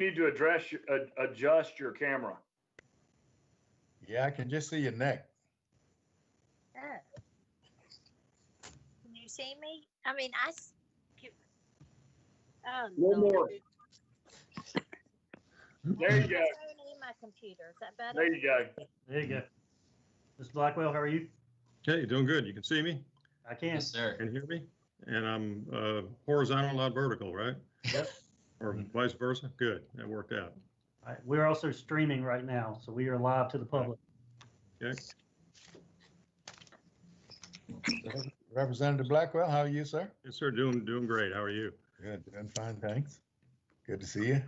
need to adjust your camera. Yeah, I can just see your neck. Oh. Can you see me? I mean, oh, One Lord. more. There you go. I don't need my computer. Is that better? There you go. There you go. Mr. Blackwell, how are you? Okay, doing good. You can see me? I can. Yes, sir. Can you hear me? And I'm horizontal, not vertical, right? Yep. Or vice versa? Good, that worked out. All right. We're also streaming right now, so we are live to the public. Okay. Representative Blackwell, how are you, sir? Yes, sir, doing great. How are you? Good, doing fine, thanks. Good to see you.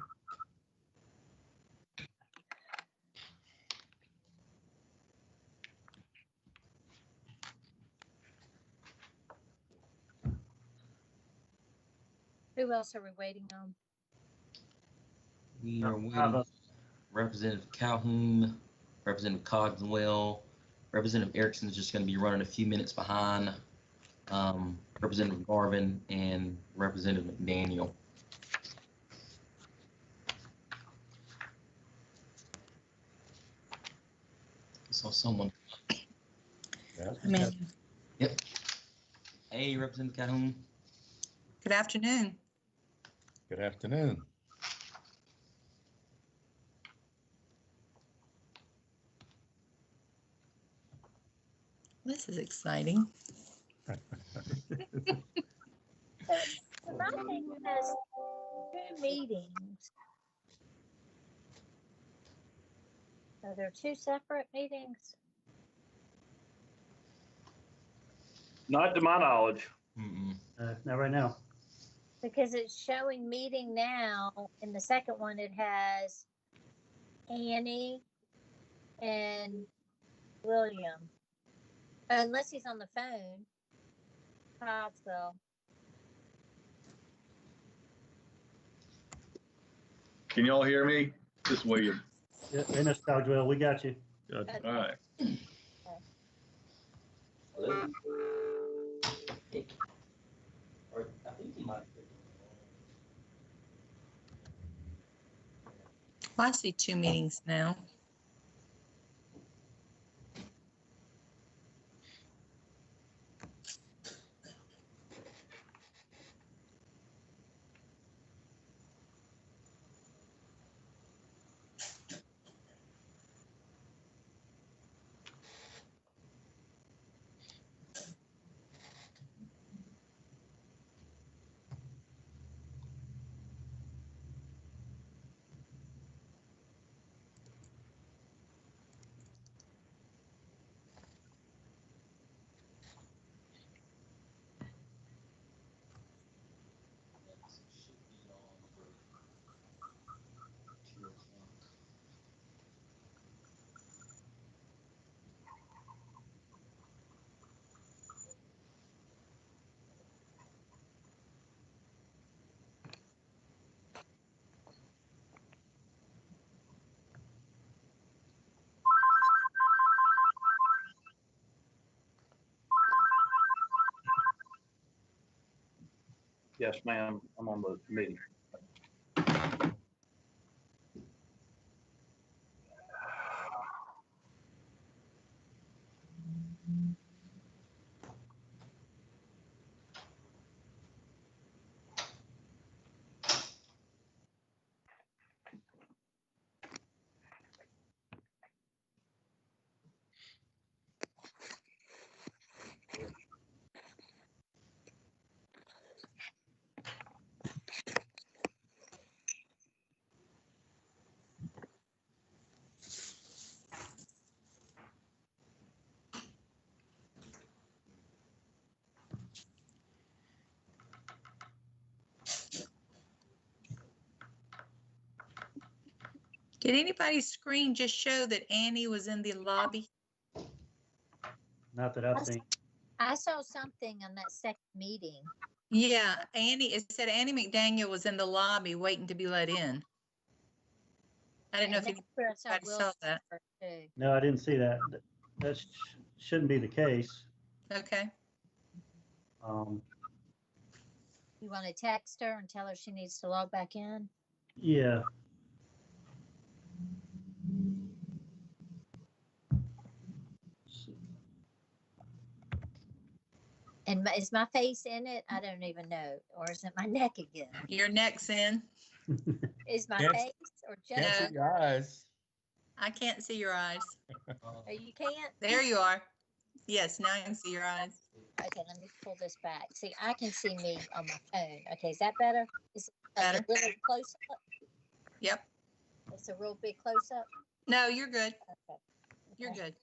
Who else are we waiting on? We are waiting. Representative Calhoun, Representative Cogswell, Representative Erickson is just going to be running a few minutes behind Representative Garvin and Representative McDaniel. I saw someone. Yeah. Yep. Hey, Representative Calhoun. Good afternoon. Good afternoon. This is exciting. So my thing has 2 meetings. Are there 2 separate meetings? Not to my knowledge. Not right now. Because it's showing meeting now. In the second one, it has Annie and William. Unless he's on the phone. Cogswell. Can y'all hear me? This is William. Yeah, hey, Mr. Cogswell, we got you. Good. All right. Well, I see 2 meetings now. Yes, ma'am. I'm on the meeting. Did anybody's screen just show that Annie was in the lobby? Not that I've seen. I saw something on that second meeting. Yeah, it said Annie McDaniel was in the lobby waiting to be let in. I didn't know if anybody saw that. No, I didn't see that. That shouldn't be the case. Okay. You want to text her and tell her she needs to log back in? Yeah. And is my face in it? I don't even know. Or is it my neck again? Your neck's in. Is my Yes. face or just? Can't see your eyes. I can't see your eyes. Oh, you can't? There you are. Yes, now I can see your eyes. Okay, let me pull this back. See, I can see me on my phone. Okay, is that better? Is it like Better. a really close up? Yep. It's a real big close up? No, you're good. Okay. You're Okay. good.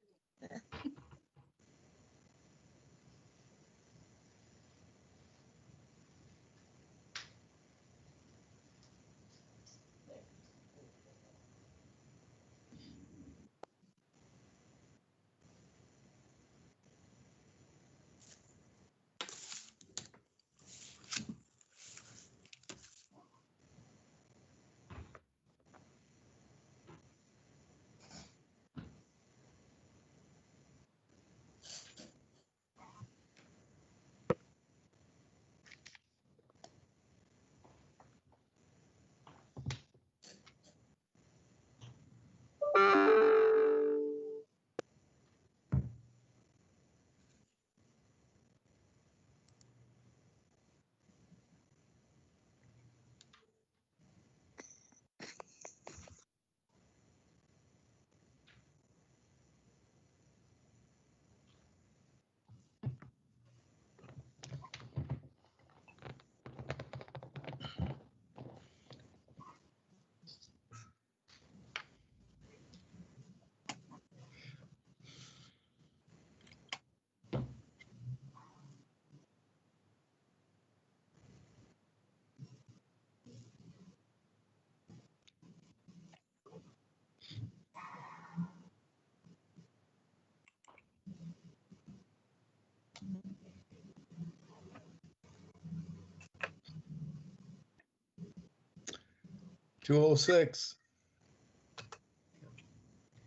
206.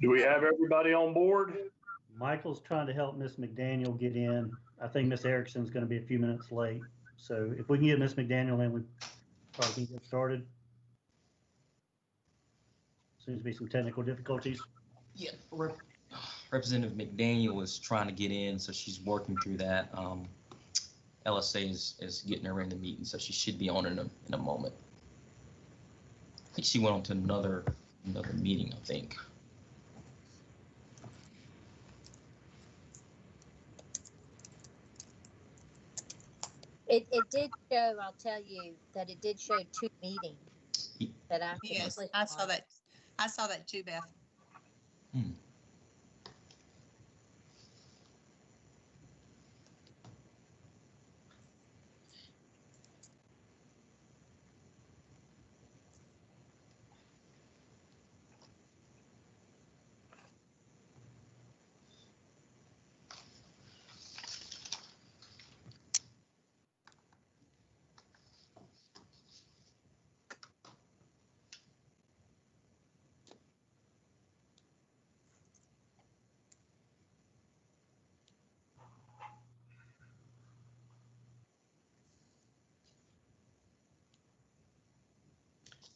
Do we have everybody on board? Michael's trying to help Miss McDaniel get in. I think Miss Erickson's going to be a few minutes late. So if we can get Miss McDaniel in, we probably can get started. Seems to be some technical difficulties. Yeah, Representative McDaniel is trying to get in, so she's working through that. LSA is getting her in the meeting, so she should be on in a moment. I think she went on to another meeting, I think. It did show, I'll tell you, that it did show 2 meetings that I could Yes, click I saw on. that. I saw that too, Beth.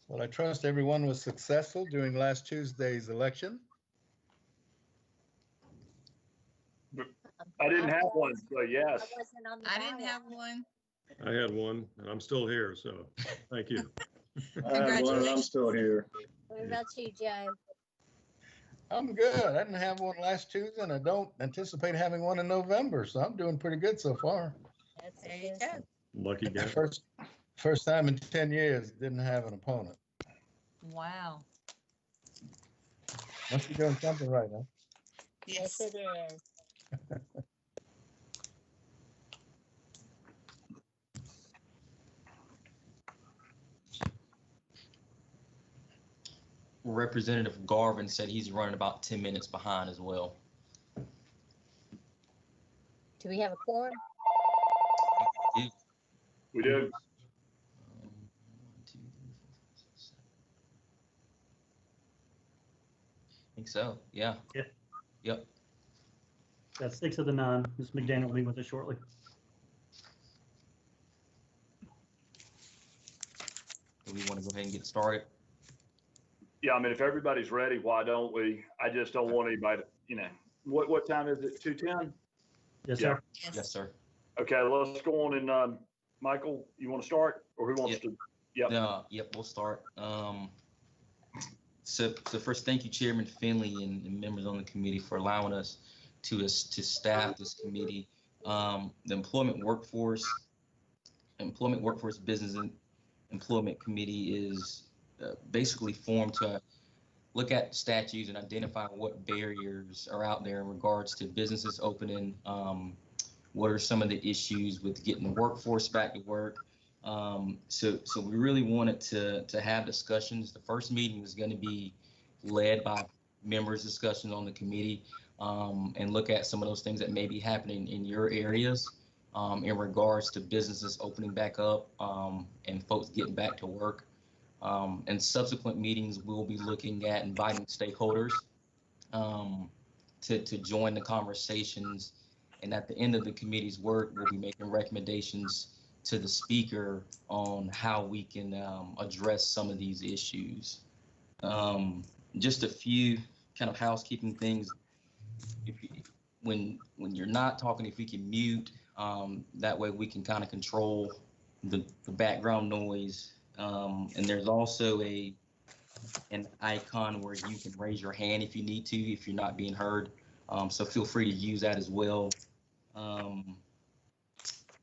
Well, I trust everyone was successful during last Tuesday's election. I didn't have one, so yes. I wasn't on the I didn't ballot. have one. I had one, and I'm still here, so thank you. I have one and I'm still here. What about you, Joe? I'm good. I didn't have one last Tuesday, and I don't anticipate having one in November, so I'm doing pretty good so far. That's There a you good go. one. Lucky guy. First time in 10 years, didn't have an opponent. Wow. Must be doing something right, huh? Yes, Yes. it is. Representative Garvin said he's running about 10 minutes behind as well. Do we have a quorum? We do. 1, 2, 3, 4, 5, 6, 7. I think so. Yeah. Yeah. Yep. That's 6 of the 9. Miss McDaniel will be with us shortly. Do we want to go ahead and get started? Yeah, I mean, if everybody's ready, why don't we? I just don't want anybody to, what time is it? 2:10? Yes, Yeah. sir. Yes, sir. Okay, let's go on and, Michael, you want to start or who wants Yep. to? Yep. Yep, we'll start. So first, thank you, Chairman Finley and members on the committee for allowing us to staff this committee. The Employment Workforce Business and Employment Committee is basically formed to look at statutes and identify what barriers are out there in regards to businesses opening. What are some of the issues with getting the workforce back to work? So we really wanted to have discussions. The first meeting was going to be led by members' discussions on the committee, and look at some of those things that may be happening in your areas in regards to businesses opening back up and folks getting back to work. And subsequent meetings, we'll be looking at inviting stakeholders to join the conversations. And at the end of the committee's work, we'll be making recommendations to the speaker on how we can address some of these issues. Just a few kind of housekeeping things. When you're not talking, if you can mute, that way we can kind of control the background noise. And there's also an icon where you can raise your hand if you need to, if you're not being heard. So feel free to use that as well.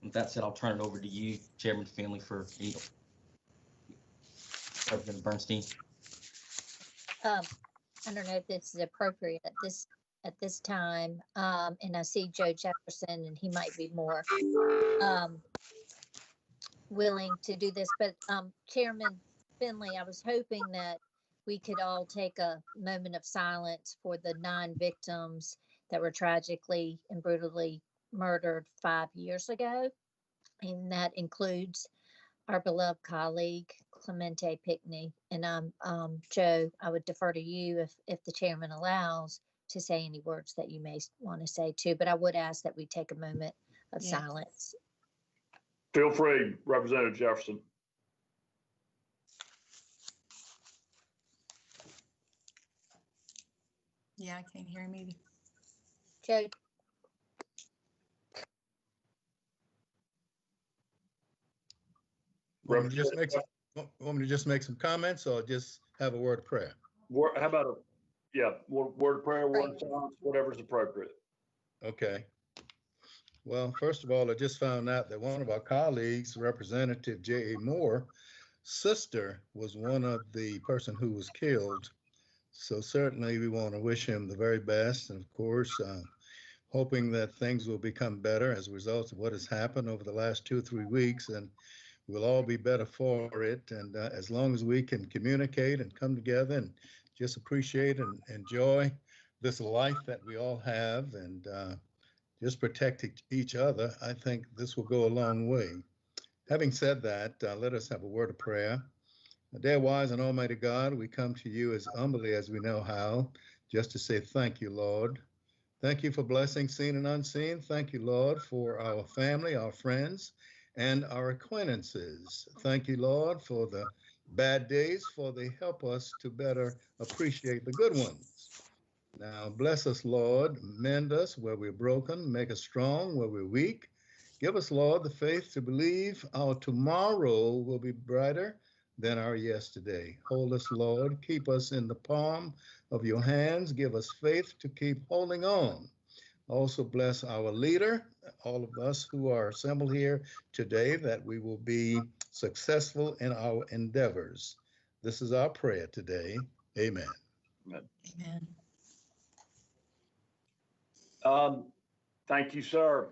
With that said, I'll turn it over to you, Chairman Finley, for Representative Bernstein. I don't know if this is appropriate at this time. And I see Joe Jefferson, and he might be more willing to do this. But Chairman Finley, I was hoping that we could all take a moment of silence for the 9 victims that were tragically and brutally murdered 5 years ago. And that includes our beloved colleague, Clemente Pickney. And Joe, I would defer to you if the chairman allows to say any words that you may want to say too, but I would ask that we take a moment of silence. Feel free, Representative Jefferson. Yeah, I can't hear him either. Joe? Want me to just make some comments or just have a word of prayer? How about word of prayer, word of silence, whatever's appropriate. Okay. Well, first of all, I just found out that one of our colleagues, Representative J.A. Moore, sister was one of the person who was killed. So certainly we want to wish him the very best. And of course, hoping that things will become better as a result of what has happened over the last 2 or 3 weeks. And we'll all be better for it. And as long as we can communicate and come together and just appreciate and enjoy this life that we all have and just protect each other, I think this will go a long way. Having said that, let us have a word of prayer. Dear wise and almighty God, we come to you as humbly as we know how, just to say thank you, Lord. Thank you for blessings seen and unseen. Thank you, Lord, for our family, our friends, and our acquaintances. Thank you, Lord, for the bad days, for they help us to better appreciate the good ones. Now, bless us, Lord, mend us where we're broken, make us strong where we're weak. Give us, Lord, the faith to believe our tomorrow will be brighter than our yesterday. Hold us, Lord, keep us in the palm of your hands. Give us faith to keep holding on. Also bless our leader, all of us who are assembled here today, that we will be successful in our endeavors. This is our prayer today. Amen. Amen. Thank you, sir.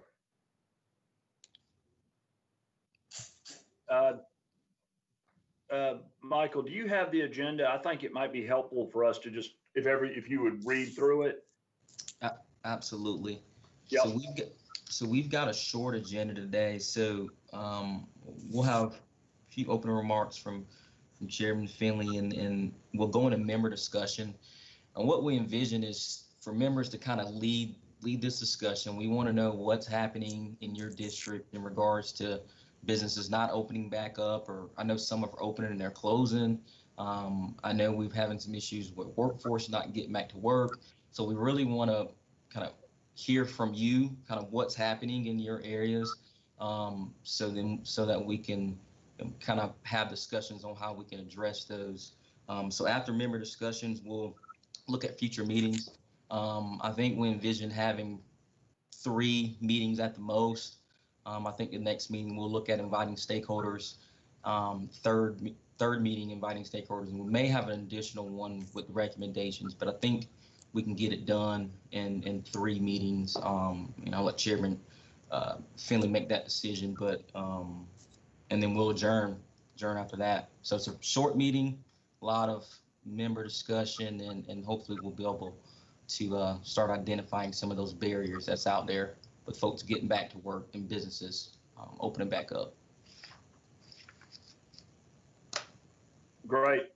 Michael, do you have the agenda? I think it might be helpful for us to just, if you would read through it. Absolutely. Yep. So we've got a short agenda today. So we'll have a few opening remarks from Chairman Finley, and we'll go into member discussion. And what we envision is for members to kind of lead this discussion. We want to know what's happening in your district in regards to businesses not opening back up, or I know some are opening and they're closing. I know we're having some issues with workforce not getting back to work. So we really want to kind of hear from you, kind of what's happening in your areas. so that we can kind of have discussions on how we can address those. So after member discussions, we'll look at future meetings. I think we envision having 3 meetings at the most. I think the next meeting we'll look at inviting stakeholders. Third meeting inviting stakeholders, and we may have an additional one with recommendations, but I think we can get it done in 3 meetings. I'll let Chairman Finley make that decision, but and then we'll adjourn after that. So it's a short meeting, a lot of member discussion, and hopefully we'll be able to start identifying some of those barriers that's out there with folks getting back to work and businesses opening back up. Great.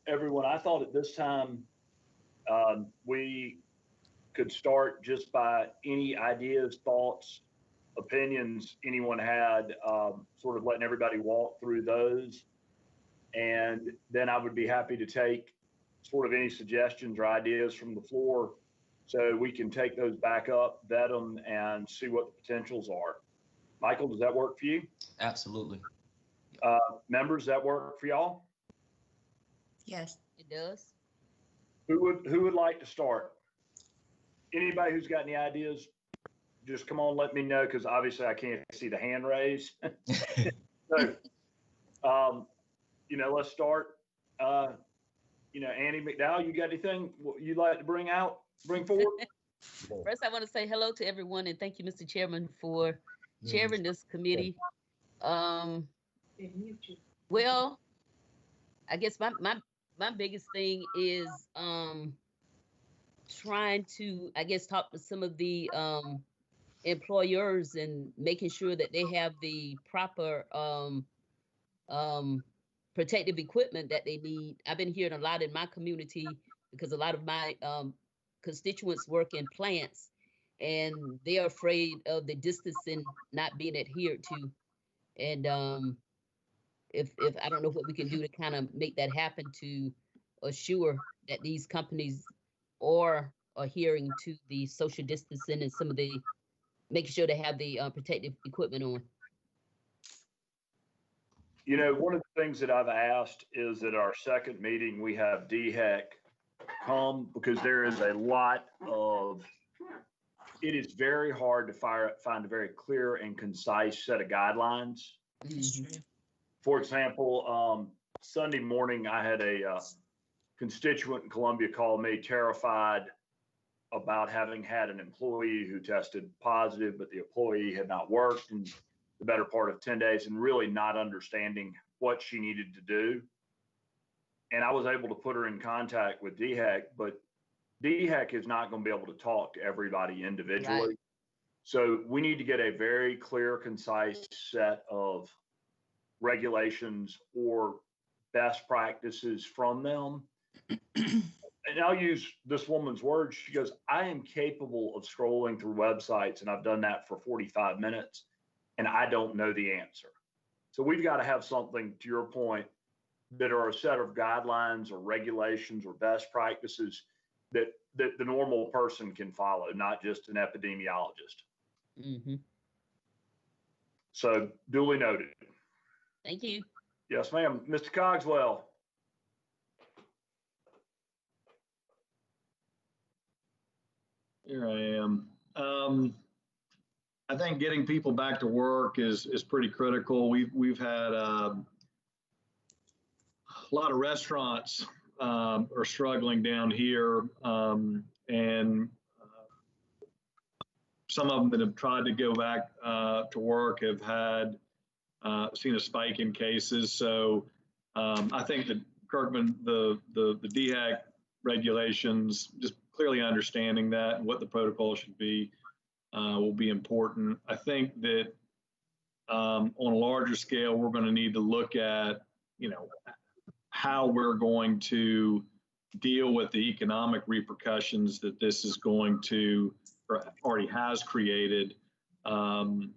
Everyone, I thought at this time we could start just by any ideas, thoughts, opinions anyone had, sort of letting everybody walk through those. And then I would be happy to take sort of any suggestions or ideas from the floor so we can take those back up, vet them, and see what the potentials are. Michael, does that work for you? Absolutely. Members, that work for y'all? Yes. It does. Who would like to start? Anybody who's got any ideas, just come on, let me know, because obviously I can't see the hand raised. So, let's start. Annie McDowell, you got anything you'd like to bring forward? First, I want to say hello to everyone and thank you, Mr. Chairman, for chairing this committee. Well, I guess my biggest thing is trying to, talk to some of the employers and making sure that they have the proper protective equipment that they need. I've been hearing a lot in my community because a lot of my constituents work in plants and they're afraid of the distancing not being adhered to. And if I don't know what we can do to kind of make that happen to assure that these companies are adhering to the social distancing and some of the making sure they have the protective equipment on. One of the things that I've asked is that our second meeting, we have DHEC come, because there is a lot of, it is very hard to find a very clear and concise set of guidelines. Mm-hmm. For example, Sunday morning, I had a constituent in Columbia call me terrified about having had an employee who tested positive, but the employee had not worked in the better part of 10 days and really not understanding what she needed to do. And I was able to put her in contact with DHEC, but DHEC is not going to be able to talk to everybody individually. Right. So we need to get a very clear, concise set of regulations or best practices from them. And I'll use this woman's words. She goes, I am capable of scrolling through websites, and I've done that for 45 minutes, and I don't know the answer. So we've got to have something, to your point, that are a set of guidelines or regulations or best practices that the normal person can follow, not just an epidemiologist. Mm-hmm. So duly noted. Thank you. Yes, ma'am. Mr. Cogswell. Here I am. I think getting people back to work is pretty critical. We've had a lot of restaurants are struggling down here, and some of them that have tried to go back to work have had seen a spike in cases. So I think that Kirkman, the DHEC regulations, just clearly understanding that and what the protocol should be will be important. I think that on a larger scale, we're going to need to look at, how we're going to deal with the economic repercussions that this is going to, or already has created, and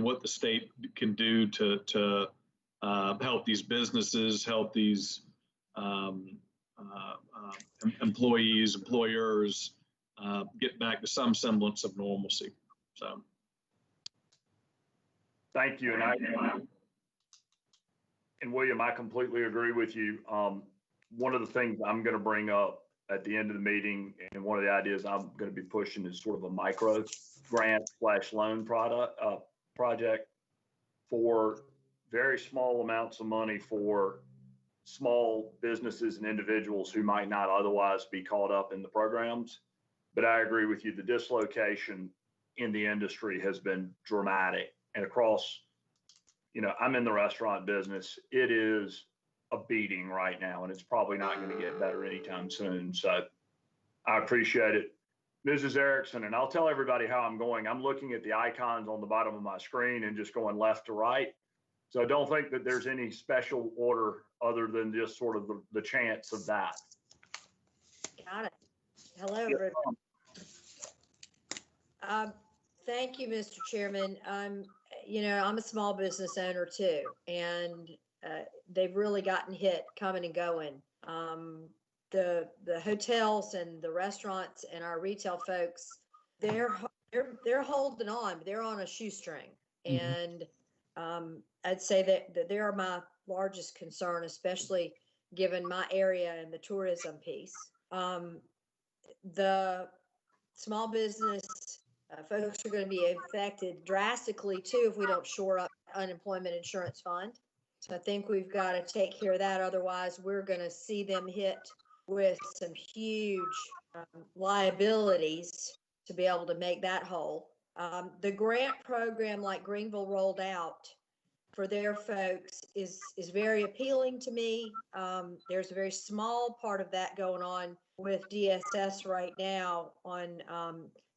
what the state can do to help these businesses, help these employees, employers get back to some semblance of normalcy. So, Thank you. And William, I completely agree with you. One of the things I'm going to bring up at the end of the meeting, and one of the ideas I'm going to be pushing is sort of a micro grant / loan project for very small amounts of money for small businesses and individuals who might not otherwise be caught up in the programs. But I agree with you, the dislocation in the industry has been dramatic. And across, I'm in the restaurant business. It is a beating right now, and it's probably not going to get better anytime soon. So I appreciate it. Mrs. Erickson, and I'll tell everybody how I'm going. I'm looking at the icons on the bottom of my screen and just going left to right. So I don't think that there's any special order other than just sort of the chance of that. Got it. Hello, everybody. Thank you, Mr. Chairman. I'm a small business owner too, and they've really gotten hit coming and going. The hotels and the restaurants and our retail folks, they're holding on. They're on a shoestring, and I'd say that they are my largest concern, especially given my area and the tourism piece. The small business folks are going to be affected drastically too if we don't shore up unemployment insurance fund. So I think we've got to take care of that. Otherwise, we're going to see them hit with some huge liabilities to be able to make that whole. The grant program like Greenville rolled out for their folks is very appealing to me. There's a very small part of that going on with DSS right now on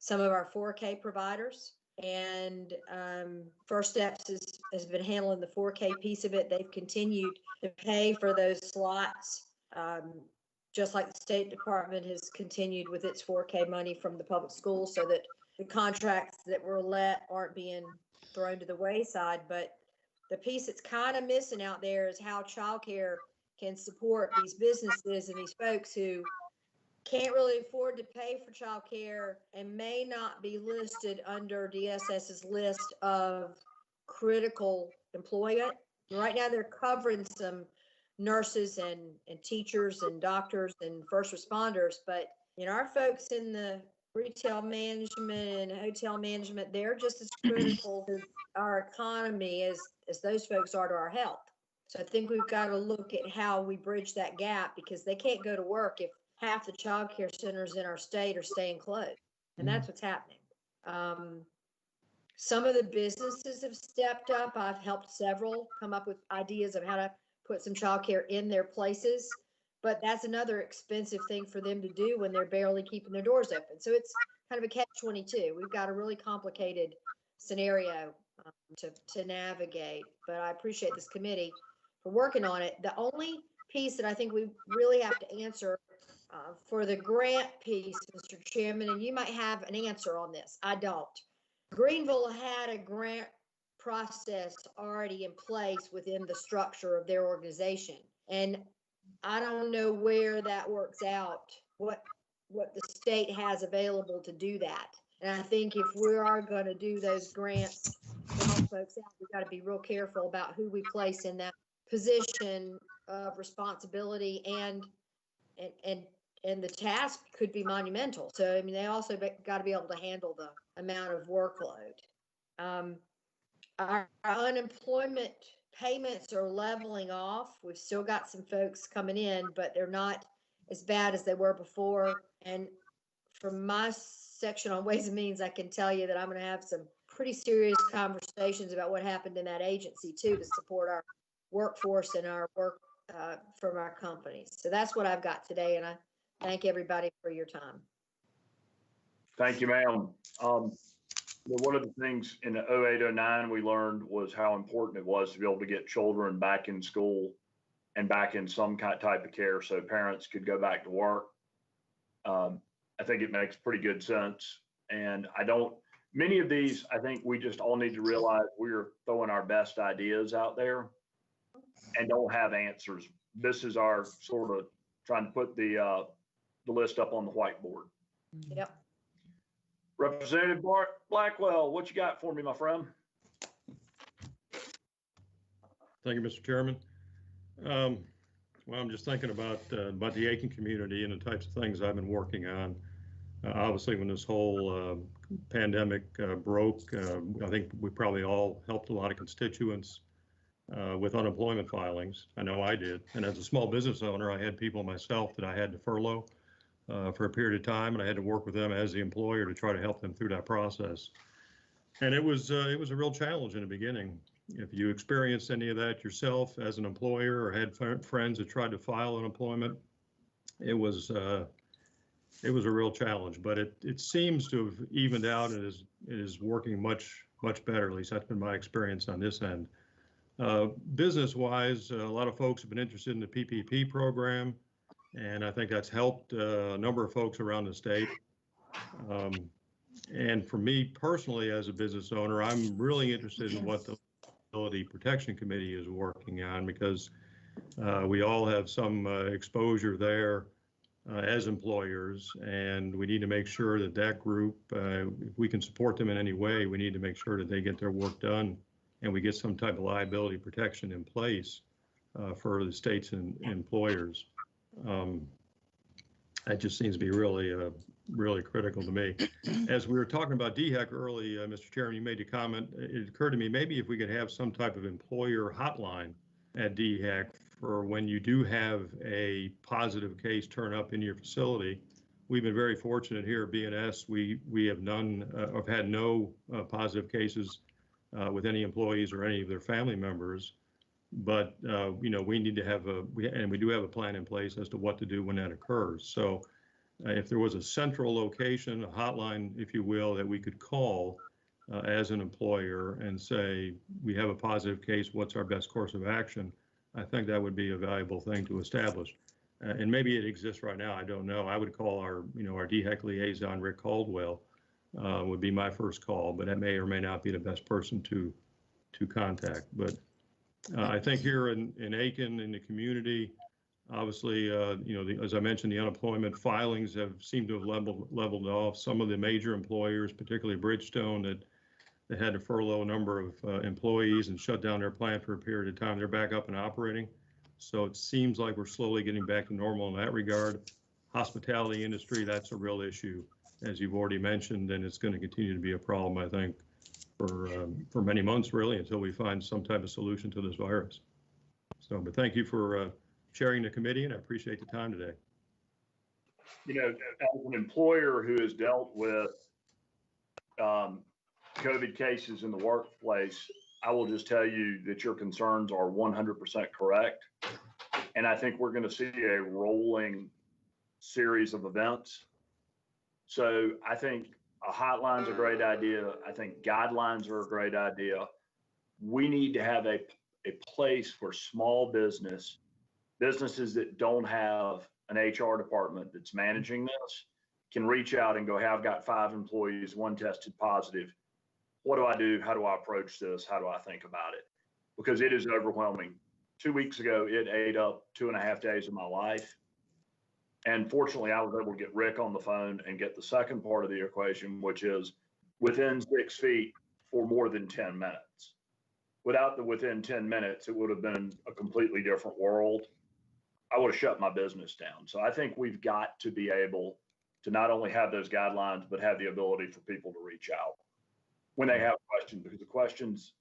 some of our 4K providers. And First Steps has been handling the 4K piece of it. They've continued to pay for those slots, just like the State Department has continued with its 4K money from the public schools, so that the contracts that were let aren't being thrown to the wayside. But the piece that's kind of missing out there is how childcare can support these businesses and these folks who can't really afford to pay for childcare and may not be listed under DSS's list of critical employment. Right now, they're covering some nurses and teachers and doctors and first responders, but our folks in the retail management and hotel management, they're just as critical to our economy as those folks are to our health. So I think we've got to look at how we bridge that gap, because they can't go to work if half the child care centers in our state are staying closed. And that's what's happening. Some of the businesses have stepped up. I've helped several come up with ideas of how to put some child care in their places. But that's another expensive thing for them to do when they're barely keeping their doors open. So it's kind of a catch-22. We've got a really complicated scenario to navigate. But I appreciate this committee for working on it. The only piece that I think we really have to answer for the grant piece, Mr. Chairman, and you might have an answer on this. I don't. Greenville had a grant process already in place within the structure of their organization. And I don't know where that works out, what the state has available to do that. And I think if we are going to do those grants to help folks out, we've got to be real careful about who we place in that position of responsibility, and the task could be monumental. So, I mean, they also got to be able to handle the amount of workload. Our unemployment payments are leveling off. We've still got some folks coming in, but they're not as bad as they were before. And from my section on Ways and Means, I can tell you that I'm going to have some pretty serious conversations about what happened in that agency too, to support our workforce and our work from our companies. So that's what I've got today, and I thank everybody for your time. Thank you, ma'am. One of the things in the 08-09 we learned was how important it was to be able to get children back in school and back in some type of care so parents could go back to work. I think it makes pretty good sense. And many of these, I think we just all need to realize we're throwing our best ideas out there and don't have answers. This is our sort of trying to put the list up on the whiteboard. Yep. Representative Blackwell, what you got for me, my friend? Thank you, Mr. Chairman. Well, I'm just thinking about the Aiken community and the types of things I've been working on. Obviously, when this whole pandemic broke, I think we probably all helped a lot of constituents with unemployment filings. I know I did. And as a small business owner, I had people myself that I had to furlough for a period of time, and I had to work with them as the employer to try to help them through that process. And it was a real challenge in the beginning. If you experienced any of that yourself as an employer or had friends that tried to file unemployment, it was a real challenge. But it seems to have evened out and is working much better. At least that's been my experience on this end. Business-wise, a lot of folks have been interested in the PPP program, and I think that's helped a number of folks around the state. And for me personally, as a business owner, I'm really interested in what the Liability Protection Committee is working on, because we all have some exposure there as employers, and we need to make sure that that group, if we can support them in any way, we need to make sure that they get their work done and we get some type of liability protection in place for the state's employers. That just seems to be really critical to me. As we were talking about DHEC early, Mr. Chairman, you made a comment. It occurred to me, maybe if we could have some type of employer hotline at DHEC for when you do have a positive case turn up in your facility. We've been very fortunate here at BNS. We have had no positive cases with any employees or any of their family members. But we need to have we do have a plan in place as to what to do when that occurs. So if there was a central location, a hotline, if you will, that we could call as an employer and say, we have a positive case, what's our best course of action? I think that would be a valuable thing to establish. And maybe it exists right now, I don't know. I would call our DHEC liaison, Rick Caldwell, would be my first call, but that may or may not be the best person to contact. But I think here in Aiken, in the community, obviously, as I mentioned, the unemployment filings have seemed to have leveled off. Some of the major employers, particularly Bridgestone, that had to furlough a number of employees and shut down their plant for a period of time, they're back up and operating. So it seems like we're slowly getting back to normal in that regard. Hospitality industry, that's a real issue, as you've already mentioned, and it's going to continue to be a problem, I think, for many months, really, until we find some type of solution to this virus. So, but thank you for chairing the committee, and I appreciate the time today. As an employer who has dealt with COVID cases in the workplace, I will just tell you that your concerns are 100% correct. And I think we're going to see a rolling series of events. So I think a hotline's a great idea. I think guidelines are a great idea. We need to have a place for small businesses that don't have an HR department that's managing this can reach out and go, hey, I've got 5 employees, 1 tested positive. What do I do? How do I approach this? How do I think about it? Because it is overwhelming. 2 weeks ago, it ate up 2.5 days of my life. And fortunately, I was able to get Rick on the phone and get the second part of the equation, which is within 6 feet for more than 10 minutes. Without the within 10 minutes, it would have been a completely different world. I would have shut my business down. So I think we've got to be able to not only have those guidelines, but have the ability for people to reach out when they have questions, because the questions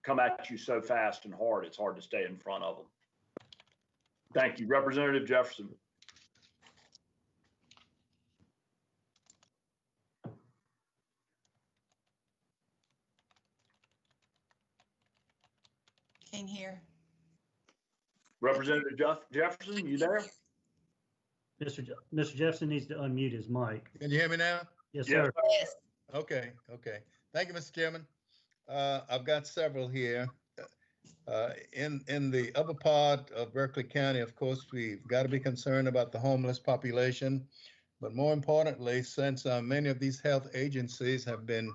come at you so fast and hard, it's hard to stay in front of them. Thank you. Representative Jefferson. Can't hear. Representative Jefferson, you there? Mr. Jefferson needs to unmute his mic. Can you hear me now? Yes, Yes. sir. Yes. Okay. Thank you, Mr. Chairman. I've got several here. In the upper part of Berkeley County, of course, we've got to be concerned about the homeless population. But more importantly, since many of these health agencies have been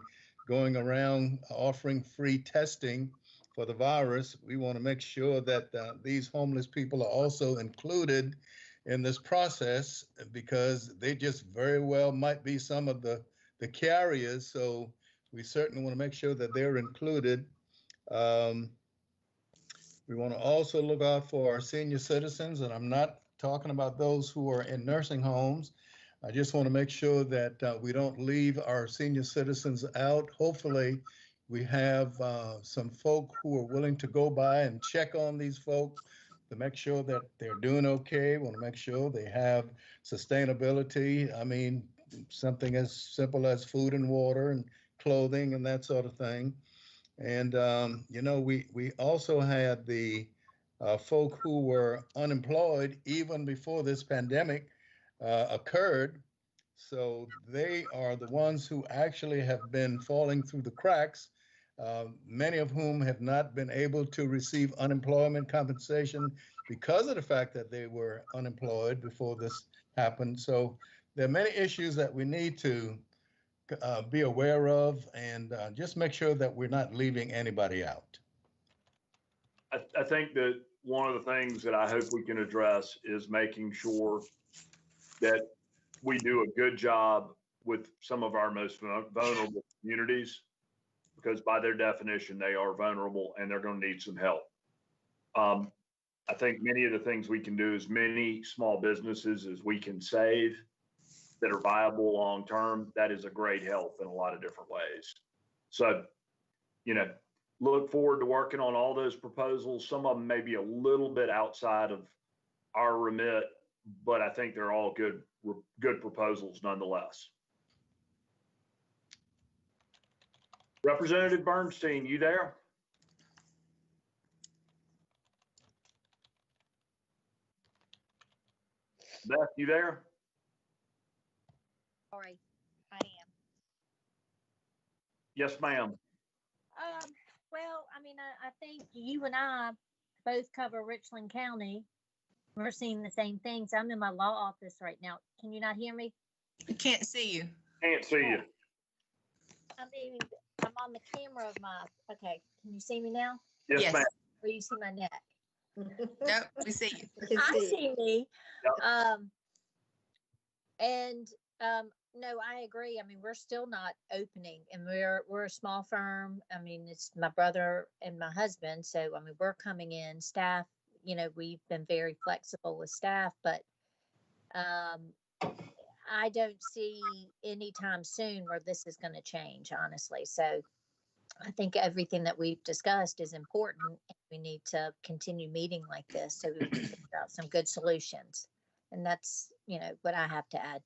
going around offering free testing for the virus, we want to make sure that these homeless people are also included in this process, because they just very well might be some of the carriers. So we certainly want to make sure that they're included. We want to also look out for our senior citizens, and I'm not talking about those who are in nursing homes. I just want to make sure that we don't leave our senior citizens out. Hopefully, we have some folk who are willing to go by and check on these folk to make sure that they're doing okay. Want to make sure they have sustainability. I mean, something as simple as food and water and clothing and that sort of thing. And, we also had the folk who were unemployed even before this pandemic occurred. So they are the ones who actually have been falling through the cracks, many of whom have not been able to receive unemployment compensation because of the fact that they were unemployed before this happened. So there are many issues that we need to be aware of and just make sure that we're not leaving anybody out. I think that one of the things that I hope we can address is making sure that we do a good job with some of our most vulnerable communities, because by their definition, they are vulnerable and they're going to need some help. I think many of the things we can do as many small businesses as we can save that are viable long-term, that is a great help in a lot of different ways. So, look forward to working on all those proposals. Some of them may be a little bit outside of our remit, but I think they're all good proposals nonetheless. Representative Bernstein, you there? Beth, you there? Sorry, I am. Yes, ma'am. Well, I think you and I both cover Richland County. We're seeing the same things. I'm in my law office right now. Can you not hear me? I can't see you. Can't see you. I'm on the camera of my, okay, can you see me now? Yes, ma'am. Or you see my neck? Nope, we see you. I see me. Yep. No, I agree. We're still not opening, and we're a small firm. It's my brother and my husband, so we're coming in. Staff, we've been very flexible with staff, but I don't see anytime soon where this is going to change, honestly. So I think everything that we've discussed is important, and we need to continue meeting like this so we can figure out some good solutions. And that's, what I have to add.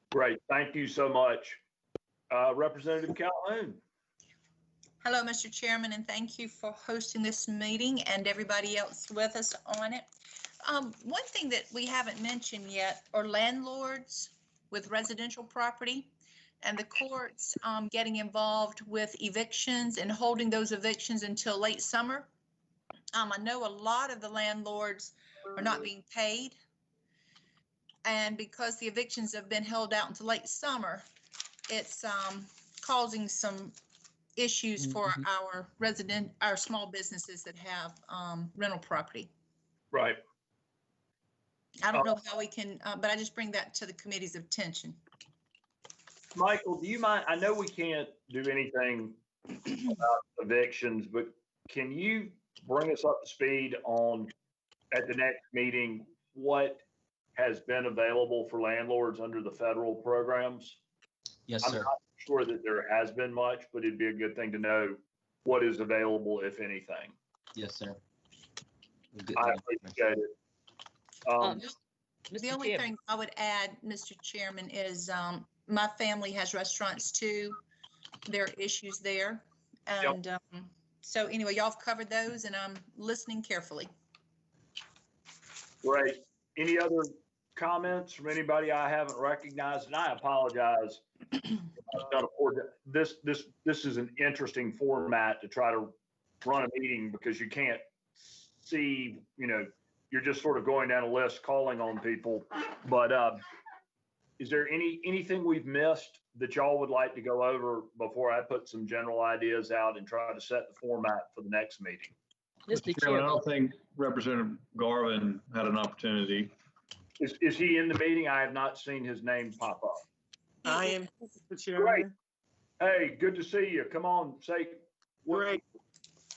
Great. Thank you so much. Representative Calhoun. Hello, Mr. Chairman, and thank you for hosting this meeting and everybody else with us on it. One thing that we haven't mentioned yet are landlords with residential property and the courts getting involved with evictions and holding those evictions until late summer. I know a lot of the landlords are not being paid. And because the evictions have been held out until late summer, it's causing some issues for our small businesses that have rental property. Right. I don't know how we can, but I just bring that to the committee's attention. Michael, do you mind? I know we can't do anything about evictions, but can you bring us up to speed on, at the next meeting, what has been available for landlords under the federal programs? Yes, I'm sir. not sure that there has been much, but it'd be a good thing to know what is available, if anything. Yes, sir. I appreciate it. The only thing I would add, Mr. Chairman, is my family has restaurants too. There are issues there. And so anyway, y'all have covered those and I'm listening carefully. Great. Any other comments from anybody I haven't recognized? And I apologize. This is an interesting format to try to run a meeting because you can't see, you're just sort of going down a list, calling on people. But is there anything we've missed that y'all would like to go over before I put some general ideas out and try to set the format for the next meeting? Mr. Chairman, I don't think Representative Garvin had an opportunity. Is he in the meeting? I have not seen his name pop up. I am, Mr. Great. Chairman. Hey, good to see you. Come on, say. Great.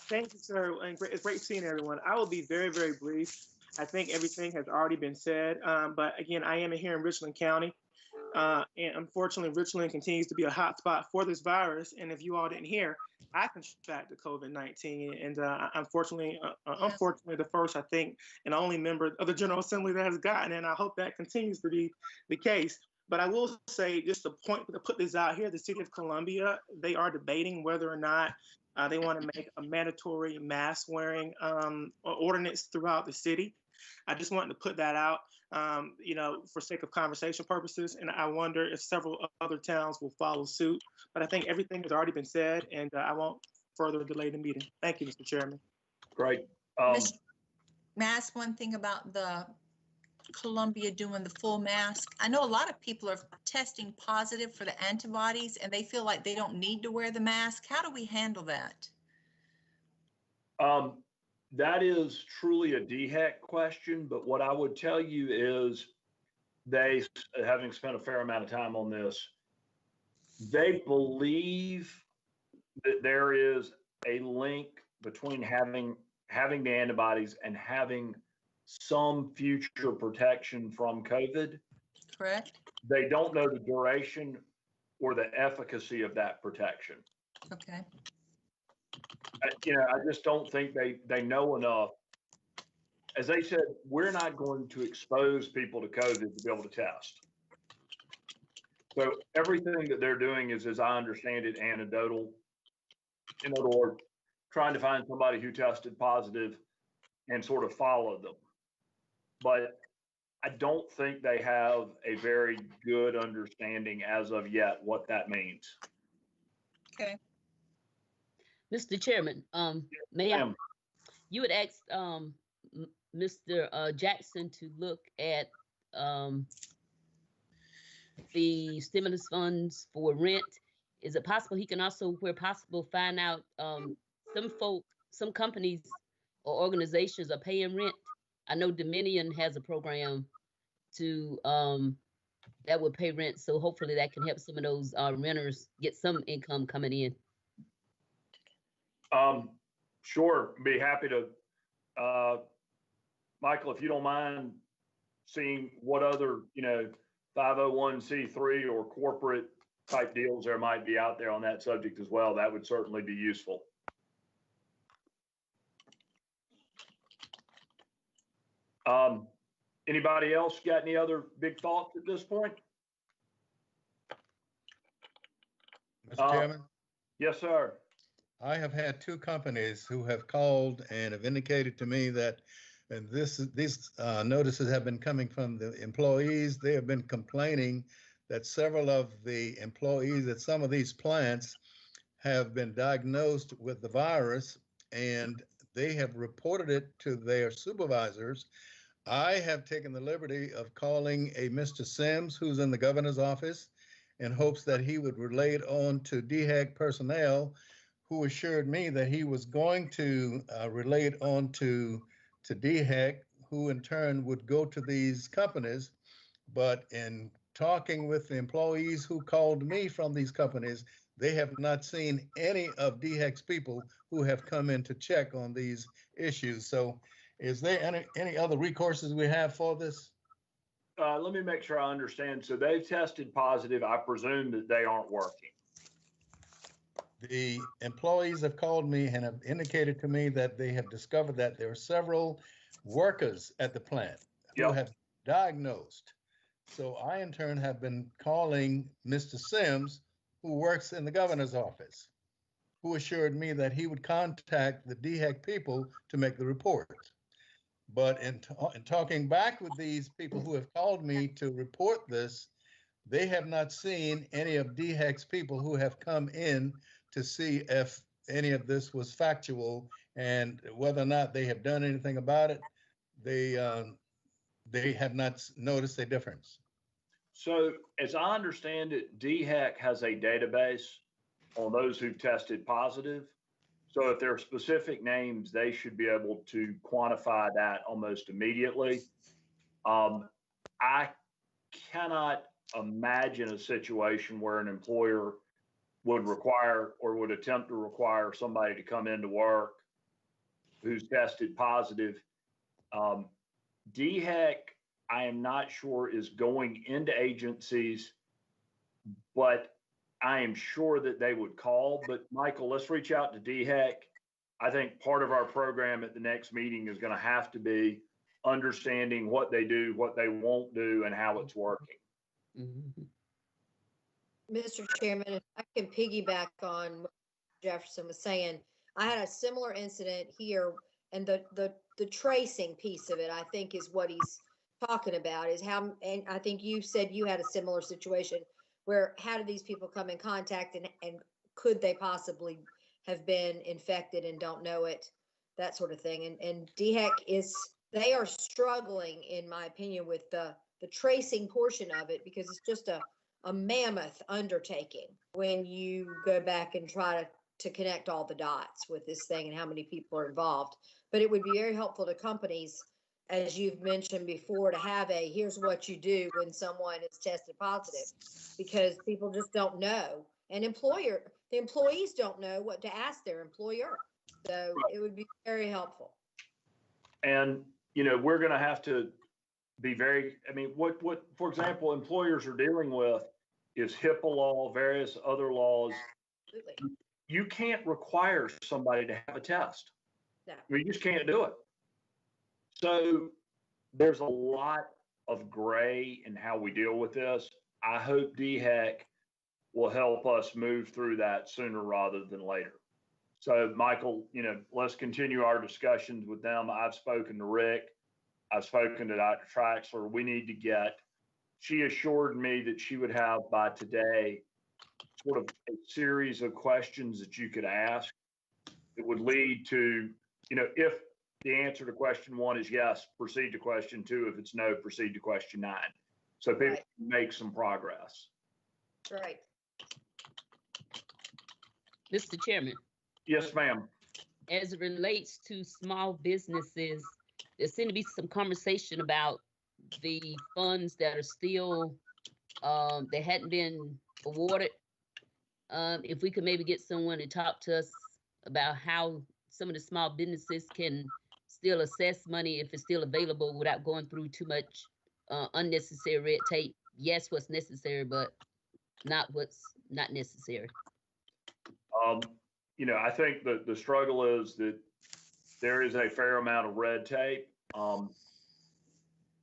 Thank you, sir. And it's great seeing everyone. I will be very, very brief. I think everything has already been said. But again, I am here in Richland County. And unfortunately, Richland continues to be a hot spot for this virus. And if you all didn't hear, I contracted COVID-19. And unfortunately, the first, I think, and only member of the General Assembly that has gotten it. And I hope that continues to be the case. But I will say, just to put this out here, the city of Columbia, they are debating whether or not they want to make a mandatory mask wearing ordinance throughout the city. I just wanted to put that out, for sake of conversation purposes. And I wonder if several other towns will follow suit. But I think everything has already been said, and I won't further delay the meeting. Thank you, Mr. Chairman. Great. May I ask one thing about the Columbia doing the full mask? I know a lot of people are testing positive for the antibodies and they feel like they don't need to wear the mask. How do we handle that? That is truly a DHEC question, but what I would tell you is they, having spent a fair amount of time on this, they believe that there is a link between having the antibodies and having some future protection from COVID. Correct. They don't know the duration or the efficacy of that protection. Okay. I just don't think they know enough. As they said, we're not going to expose people to COVID to be able to test. So everything that they're doing is, as I understand it, anecdotal. In other words, trying to find somebody who tested positive and sort of follow them. But I don't think they have a very good understanding as of yet what that means. Okay. Mr. Chairman, may I? You had asked Mr. Jackson to look at the stimulus funds for rent. Is it possible he can also, where possible, find out some companies or organizations are paying rent? I know Dominion has a program to that would pay rent, so hopefully that can help some of those renters get some income coming in. Sure, be happy to. Michael, if you don't mind seeing what other 501c3 or corporate type deals there might be out there on that subject as well, that would certainly be useful. Anybody else got any other big thoughts at this point? Mr. Chairman? Yes, sir. I have had two companies who have called and have indicated to me that, and these notices have been coming from the employees. They have been complaining that several of the employees at some of these plants have been diagnosed with the virus, and they have reported it to their supervisors. I have taken the liberty of calling a Mr. Sims, who's in the governor's office, in hopes that he would relay it on to DHEC personnel, who assured me that he was going to relay it on to DHEC, who in turn would go to these companies. But in talking with the employees who called me from these companies, they have not seen any of DHEC's people who have come in to check on these issues. So is there any other recourses we have for this? Let me make sure I understand. So they've tested positive. I presume that they aren't working. The employees have called me and have indicated to me that they have discovered that there are several workers at the plant who have diagnosed. So I, in turn, have been calling Mr. Sims, who works in the governor's office, who assured me that he would contact the DHEC people to make the report. But in talking back with these people who have called me to report this, they have not seen any of DHEC's people who have come in to see if any of this was factual and whether or not they have done anything about it. They have not noticed a difference. So as I understand it, DHEC has a database on those who've tested positive. So if there are specific names, they should be able to quantify that almost immediately. I cannot imagine a situation where an employer would require or would attempt to require somebody to come into work who's tested positive. DHEC, I am not sure is going into agencies, but I am sure that they would call. But Michael, let's reach out to DHEC. I think part of our program at the next meeting is going to have to be understanding what they do, what they won't do, and how it's working. Mr. Chairman, if I can piggyback on what Jefferson was saying, I had a similar incident here, and the tracing piece of it, I think, is what he's talking about, is how, and I think you said you had a similar situation where how did these people come in contact, and could they possibly have been infected and don't know it, that sort of thing. And DHEC they are struggling, in my opinion, with the tracing portion of it, because it's just a mammoth undertaking when you go back and try to connect all the dots with this thing and how many people are involved. But it would be very helpful to companies, as you've mentioned before, to have here's what you do when someone is tested positive, because people just don't know. And the employees don't know what to ask their employer. So it would be very helpful. And, we're going to have to be very, what, for example, employers are dealing with is HIPAA law, various other laws. Absolutely. You can't require somebody to have a test. No. You just can't do it. So there's a lot of gray in how we deal with this. I hope DHEC will help us move through that sooner rather than later. So Michael, let's continue our discussions with them. I've spoken to Rick. I've spoken to Dr. Traxler. We need to she assured me that she would have by today sort of a series of questions that you could ask that would lead to, if the answer to question 1 is yes, proceed to question 2. If it's no, proceed to question 9. So people can make some progress. Right. Mr. Chairman. Yes, ma'am. As it relates to small businesses, there seemed to be some conversation about the funds that are still, that hadn't been awarded. If we could maybe get someone to talk to us about how some of the small businesses can still assess money if it's still available without going through too much unnecessary red tape. Yes, what's necessary, but not what's not necessary. I think the struggle is that there is a fair amount of red tape.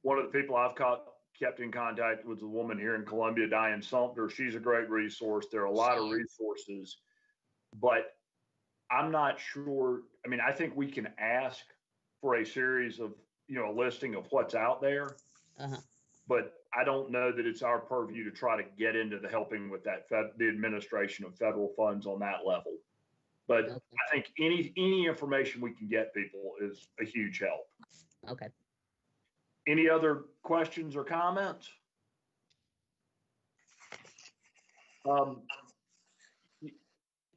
One of the people I've kept in contact with, a woman here in Columbia, Diane Sumter. She's a great resource. There are a lot of resources, but I'm not sure. I think we can ask for a series of, a listing of what's out there, but I don't know that it's our purview to try to get into the helping with that, the administration of federal funds on that level. But I think any information we can get people is a huge help. Okay. Any other questions or comments?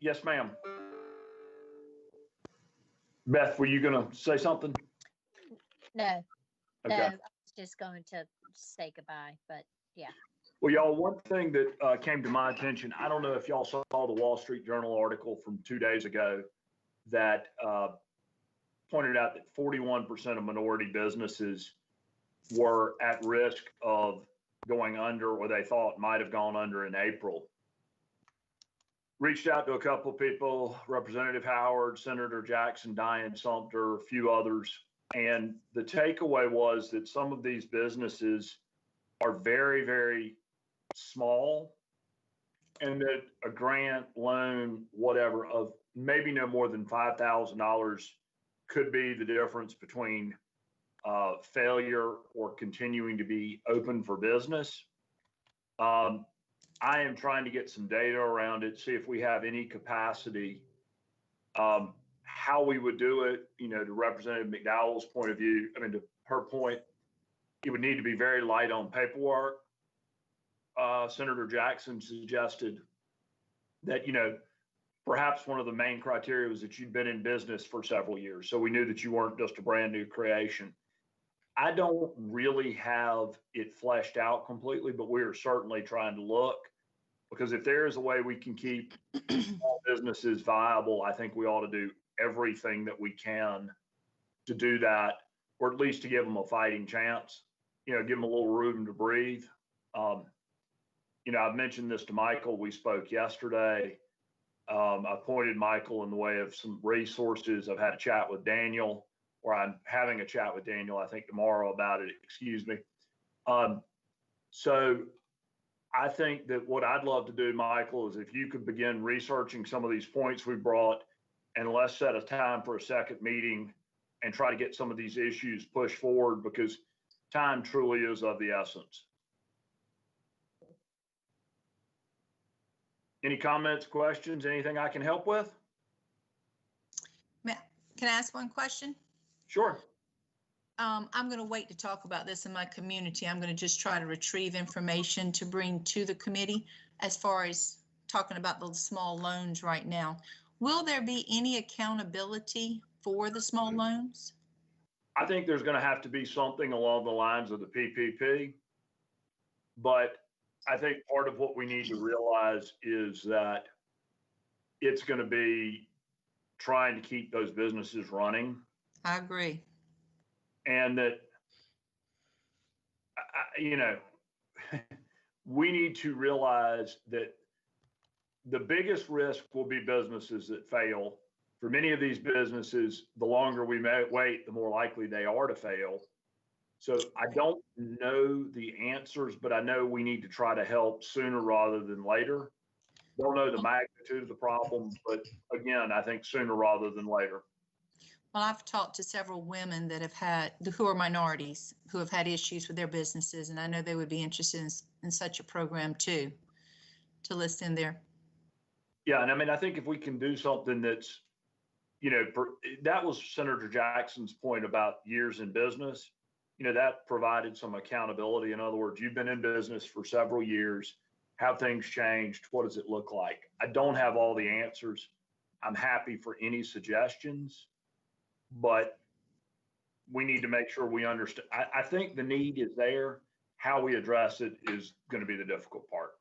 Yes, ma'am. Beth, were you going to say something? No, Okay. no, I was just going to say goodbye, but yeah. Well, y'all, one thing that came to my attention, I don't know if y'all saw the Wall Street Journal article from 2 days ago that pointed out that 41% of minority businesses were at risk of going under, or they thought might have gone under in April. Reached out to a couple of people, Representative Howard, Senator Jackson, Diane Sumter, a few others. And the takeaway was that some of these businesses are very, very small, and that a grant, loan, whatever, of maybe no more than $5,000 could be the difference between failure or continuing to be open for business. I am trying to get some data around it, see if we have any capacity, how we would do it, to Representative McDowell's point of view. To her point, it would need to be very light on paperwork. Senator Jackson suggested that, perhaps one of the main criteria was that you'd been in business for several years. So we knew that you weren't just a brand new creation. I don't really have it fleshed out completely, but we are certainly trying to look, because if there is a way we can keep small businesses viable, I think we ought to do everything that we can to do that, or at least to give them a fighting chance, give them a little room to breathe. I've mentioned this to Michael. We spoke yesterday. I pointed Michael in the way of some resources. I've had a chat with Daniel, or I'm having a chat with Daniel, I think tomorrow about it, excuse me. So I think that what I'd love to do, Michael, is if you could begin researching some of these points we brought, and let's set a time for a second meeting and try to get some of these issues pushed forward, because time truly is of the essence. Any comments, questions, anything I can help with? Can I ask one question? Sure. I'm going to wait to talk about this in my community. I'm going to just try to retrieve information to bring to the committee as far as talking about those small loans right now. Will there be any accountability for the small loans? I think there's going to have to be something along the lines of the PPP. But I think part of what we need to realize is that it's going to be trying to keep those businesses running. I agree. And that, we need to realize that the biggest risk will be businesses that fail. For many of these businesses, the longer we may wait, the more likely they are to fail. So I don't know the answers, but I know we need to try to help sooner rather than later. Don't know the magnitude of the problem, but again, I think sooner rather than later. Well, I've talked to several women that who are minorities, who have had issues with their businesses, and I know they would be interested in such a program too, to list in there. Yeah, and I mean, I think if we can do something that's, that was Senator Jackson's point about years in business. That provided some accountability. In other words, you've been in business for several years. Have things changed? What does it look like? I don't have all the answers. I'm happy for any suggestions, but we need to make sure we understand. I think the need is there. How we address it is going to be the difficult part.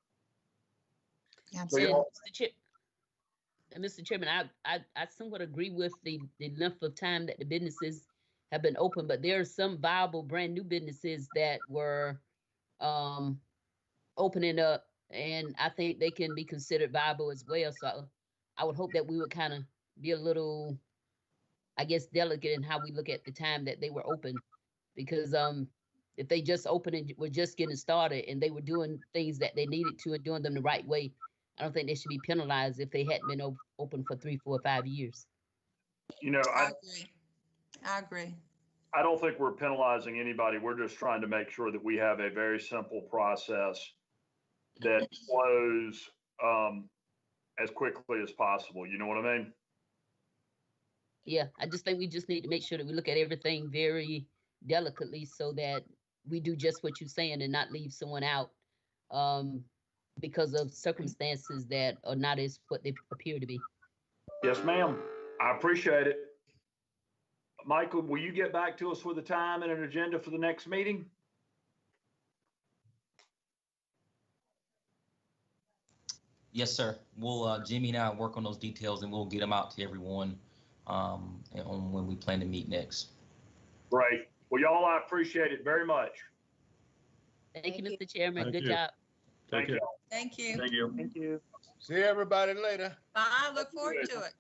Absolutely. Mr. Chairman, I somewhat agree with the length of time that the businesses have been open, but there are some viable brand new businesses that were opening up, and I think they can be considered viable as well. So I would hope that we would kind of be a little, I guess, delicate in how we look at the time that they were open, because if they just opened and were just getting started and they were doing things that they needed to and doing them the right way, I don't think they should be penalized if they hadn't been open for 3, 4, 5 years. I agree. I agree. I don't think we're penalizing anybody. We're just trying to make sure that we have a very simple process that flows as quickly as possible. You know what I mean? Yeah, I just think we just need to make sure that we look at everything very delicately so that we do just what you're saying and not leave someone out because of circumstances that are not as what they appear to be. Yes, ma'am. I appreciate it. Michael, will you get back to us with a time and an agenda for the next meeting? Yes, sir. We'll, Jimmy and I work on those details and we'll get them out to everyone on when we plan to meet next. Great. Well, y'all, I appreciate it very much. Thank you, Mr. Chairman. Thank Good you. job. Thank you. Thank you. Thank you. Thank you. See everybody later. Bye. Look forward to it.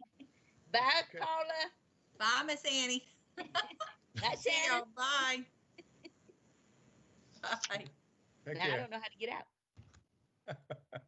Bye, caller. Bye, Miss Annie. Bye, See Shannon. y'all. Bye. Bye. Take Now I care. don't know how to get out.